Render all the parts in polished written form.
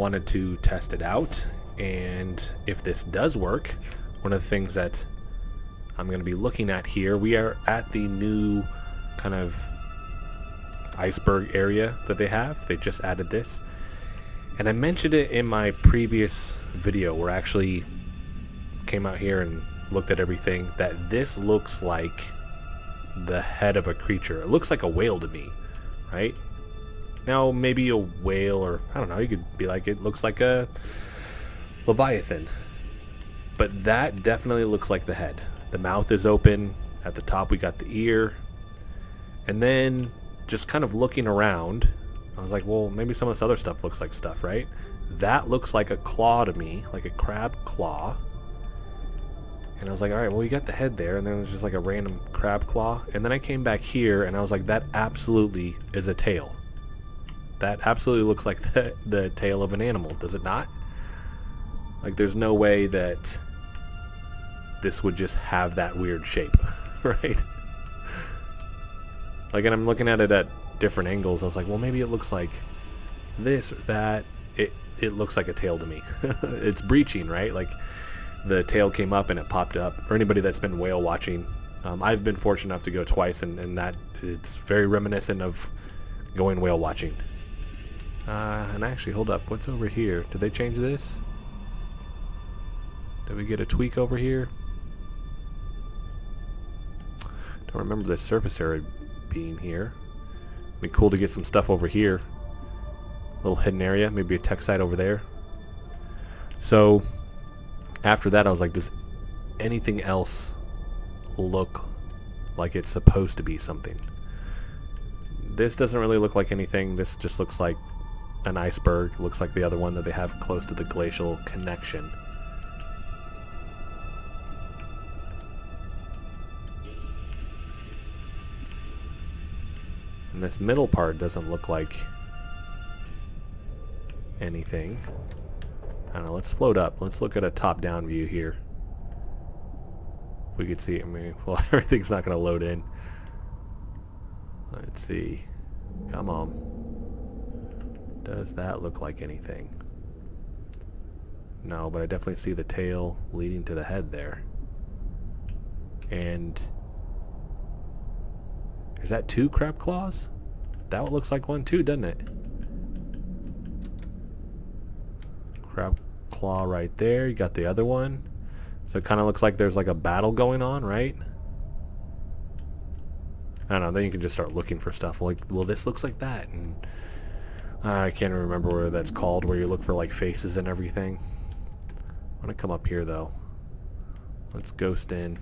wanted to test it out, and if this does work, one of the things that I'm going to be looking at here, we are at the new kind of iceberg area that they have. They just added this, and I mentioned it in my previous video where I actually came out here and looked at everything, that this looks like the head of a creature. It looks like a whale to me, right? Now maybe a whale, or I don't know, you could be like, it looks like a leviathan, but that definitely looks like the head. The mouth is open. At the top we got the ear, and then just kind of looking around, I was like, well, maybe some of this other stuff looks like stuff, right? That looks like a claw to me, like a crab claw. And I was like, alright, well, you got the head there, and then there's just like a random crab claw. And then I came back here, and I was like, that absolutely is a tail. That absolutely looks like the tail of an animal, does it not? Like, there's no way that this would just have that weird shape, right? Like, and I'm looking at it at different angles. I was like, well, maybe it looks like this or that. It looks like a tail to me. It's breaching, right? Like, the tail came up and it popped up. For anybody that's been whale watching, I've been fortunate enough to go twice, and that it's very reminiscent of going whale watching. And actually, hold up, what's over here? Did they change this? Did we get a tweak over here? Don't remember the surface area being here. Be cool to get some stuff over here. Little hidden area, maybe a tech site over there. So after that, I was like, does anything else look like it's supposed to be something? This doesn't really look like anything. This just looks like an iceberg. Looks like the other one that they have close to the glacial connection. And this middle part doesn't look like anything. I don't know, let's float up. Let's look at a top-down view here. If we could see it, I mean, well, everything's not going to load in. Let's see. Come on. Does that look like anything? No, but I definitely see the tail leading to the head there. And is that two crab claws? That looks like one too, doesn't it? Crab claw right there. You got the other one. So it kind of looks like there's like a battle going on, right? I don't know. Then you can just start looking for stuff. Like, well, this looks like that. And I can't remember what that's called, where you look for like faces and everything. I want to come up here though. Let's ghost in.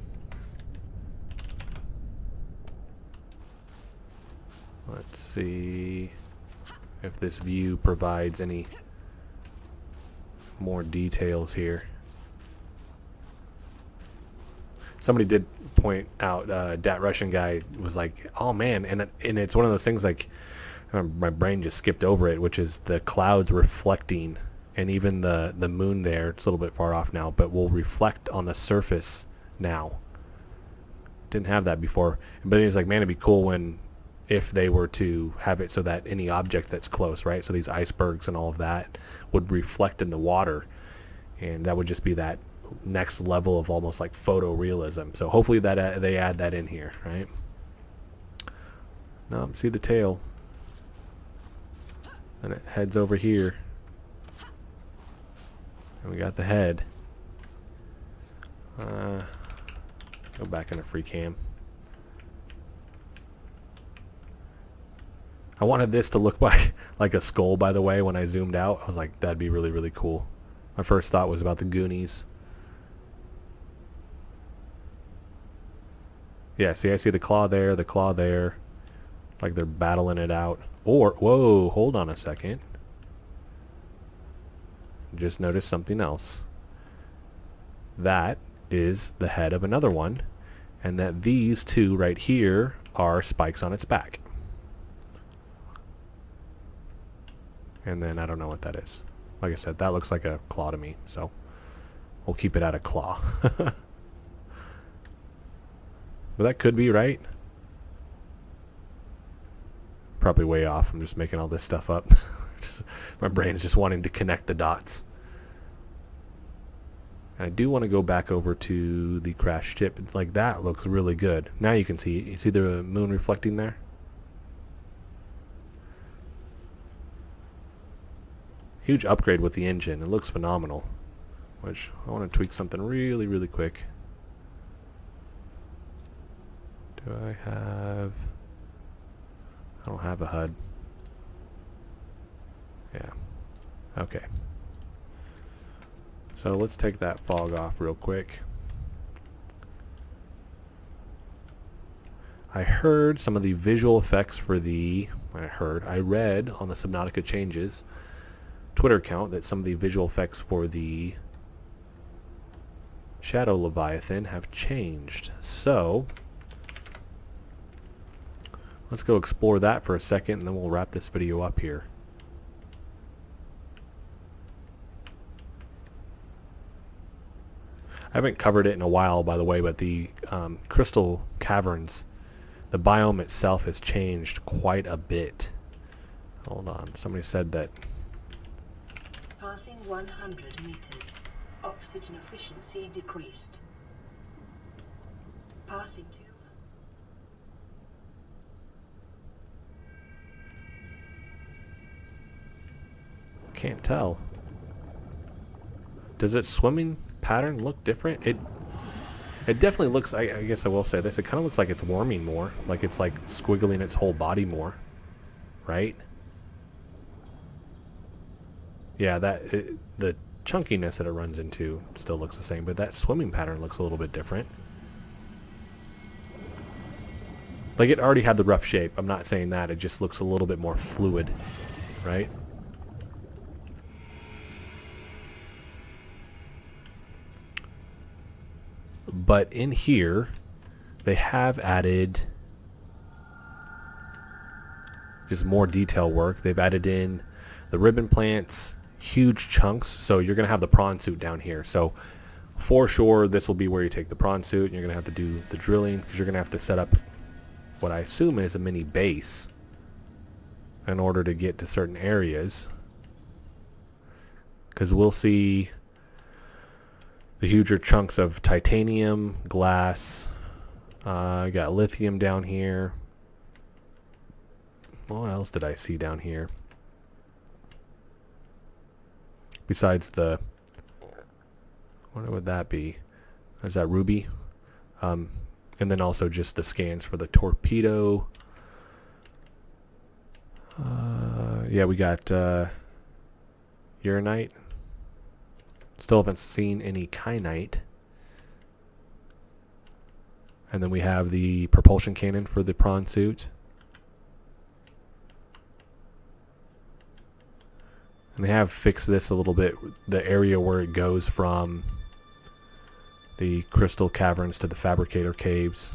Let's see if this view provides any more details here. Somebody did point out, that Russian guy was like, oh man, and it's one of those things like, my brain just skipped over it, which is the clouds reflecting, and even the moon there, it's a little bit far off now, but will reflect on the surface now. Didn't have that before. But he's like, man, it'd be cool when, if they were to have it so that any object that's close, right, so these icebergs and all of that would reflect in the water, and that would just be that next level of almost like photorealism. So hopefully that they add that in here, right? No, see the tail, and it heads over here, and we got the head. Go back in a free cam. I wanted this to look like a skull, by the way. When I zoomed out, I was like, that'd be really, really cool. My first thought was about the Goonies. Yeah, see, I see the claw there, the claw there. It's like they're battling it out. Or, whoa, hold on a second. Just noticed something else. That is the head of another one, and that these two right here are spikes on its back. And then I don't know what that is. Like I said, that looks like a claw to me, so we'll keep it at a claw. But that could be right. Probably way off. I'm just making all this stuff up. My brain's just wanting to connect the dots. I do want to go back over to the crash ship. Like, that looks really good. Now you can see, you see the moon reflecting there? Huge upgrade with the engine. It looks phenomenal. Which, I want to tweak something really, really quick. Do I have... I don't have a HUD. Yeah. Okay. So let's take that fog off real quick. I heard some of the visual effects for the... I read on the Subnautica Changes Twitter account that some of the visual effects for the Shadow Leviathan have changed. So let's go explore that for a second, and then we'll wrap this video up here. I haven't covered it in a while, by the way, but the crystal caverns, the biome itself has changed quite a bit. Hold on, somebody said that. Passing 100 meters. Oxygen efficiency decreased. Passing 2. Can't tell. Does its swimming pattern look different? It definitely looks, I guess I will say this, it kind of looks like it's warming more. Like it's like squiggling its whole body more. Right? Yeah, the chunkiness that it runs into still looks the same, but that swimming pattern looks a little bit different. Like it already had the rough shape. I'm not saying that. It just looks a little bit more fluid. Right? But in here, they have added just more detail work. They've added in the ribbon plants, huge chunks. So you're going to have the prawn suit down here. So for sure, this will be where you take the prawn suit. And you're going to have to do the drilling because you're going to have to set up what I assume is a mini base in order to get to certain areas. Because we'll see the huger chunks of titanium, glass, got lithium down here. What else did I see down here? Besides the... what would that be? Is that ruby? And then also just the scans for the torpedo. Yeah, we got uranite. Still haven't seen any kyanite. And then we have the propulsion cannon for the prawn suit. And they have fixed this a little bit, the area where it goes from the crystal caverns to the fabricator caves.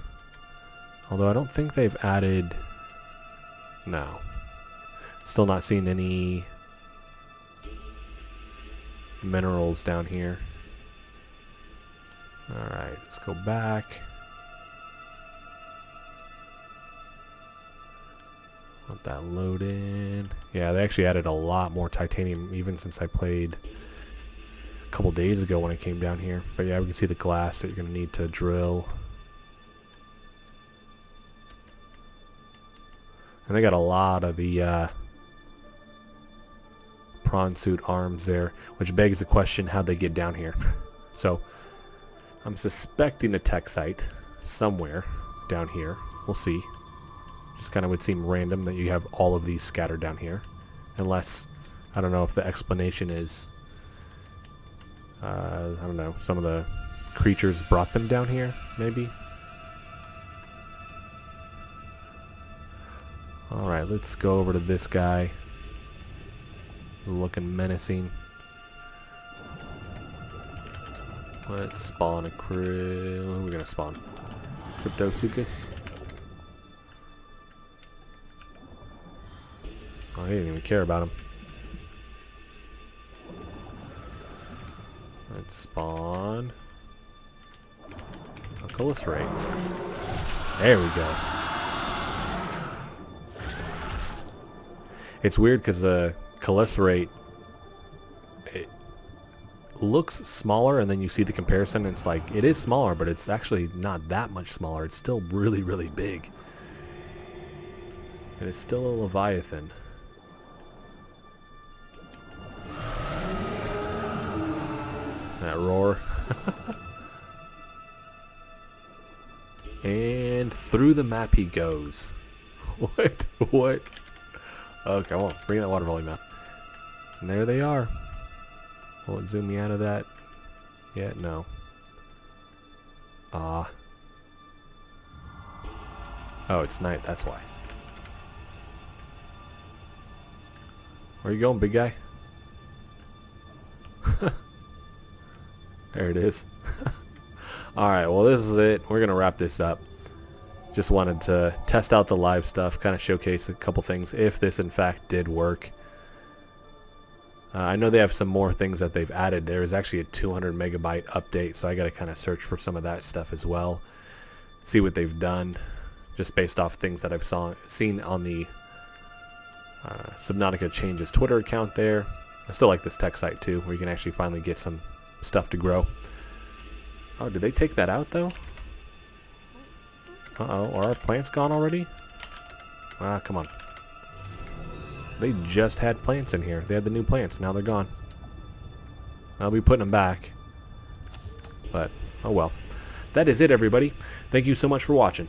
Although I don't think they've added... no. Still not seeing any minerals down here. Alright, let's go back. Let that load in. Yeah, they actually added a lot more titanium even since I played a couple days ago when I came down here. But yeah, we can see the glass that you're going to need to drill. And they got a lot of the prawn suit arms there, which begs the question how they get down here. So I'm suspecting a tech site somewhere down here. We'll see. Just kind of would seem random that you have all of these scattered down here, unless I don't know if the explanation is I don't know, some of the creatures brought them down here, maybe. Alright, let's go over to this guy. Looking menacing. Let's spawn a crew. Who are we gonna spawn? Cryptosuchus? Oh, he didn't even care about him. Let's spawn a Calycerate. There we go. It's weird because the calycerate, it looks smaller, and then you see the comparison, and it's like, it is smaller, but it's actually not that much smaller. It's still really, really big. It is still a Leviathan. That roar. And through the map he goes. What? What? Okay, well, bring that water volume out. And there they are. Will it zoom me out of that? Yeah, no. Ah. Oh, it's night, that's why. Where you going, big guy? There it is. Alright, well this is it. We're going to wrap this up. Just wanted to test out the live stuff, kind of showcase a couple things if this in fact did work. I know they have some more things that they've added. There is actually a 200 megabyte update, so I got to kind of search for some of that stuff as well. See what they've done, just based off things that I've seen on the Subnautica Changes Twitter account there. I still like this tech site too, where you can actually finally get some stuff to grow. Oh, did they take that out though? Uh-oh, are our plants gone already? Ah, come on. They just had plants in here. They had the new plants, now they're gone. I'll be putting them back. But, oh well. That is it, everybody. Thank you so much for watching.